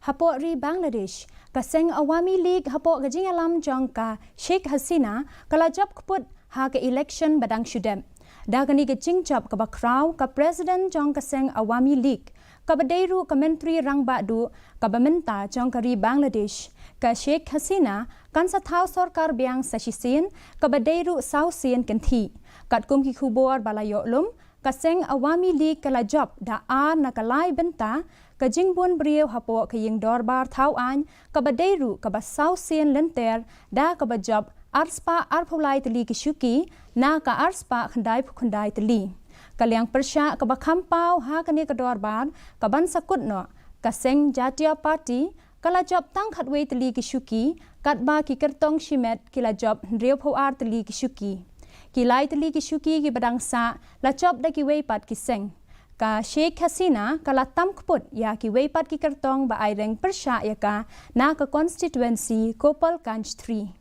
Hapoh ri Bangladesh ka Seng Awami League Hapoh ka Jingïalam jong ka Sheikh Hasina kala job kput ha ka election badang syudem. Dagani ka jingjob ka bakraw ka President jong ka Seng Awami League ka badairu ka Menteri Rang Badu ka Bamenta jong ka ri Bangladesh ka Sheikh Hasina kan sa thao sarkar biang sa sisin ka badairu sausin kanthi kat kum ki khubor balayo lum ka Seng Awami League kala job da na kalai benta ka jingbun brio Hapoh ka ying dorbar thau an ka badairu ka basau sien lenter da ka job arspa arphulai tali ki shuki na ka arspa khandai tali kaliang persya ka bakhampau ha ka ni ka dorbar ka ban sakut no ka Seng Jatiya Party kala job tang khatwei tali ki shuki kat ba ki kertong shimet kila job rio phawar tali ki shuki kilai tali ki shuki ki badangsa la job da ki wei pat ki Seng ka Sheikh Hasina kala tam kput ya ki weipat ki kertong ba aireng persya ya ka na ka constituency Kopal Kanj 3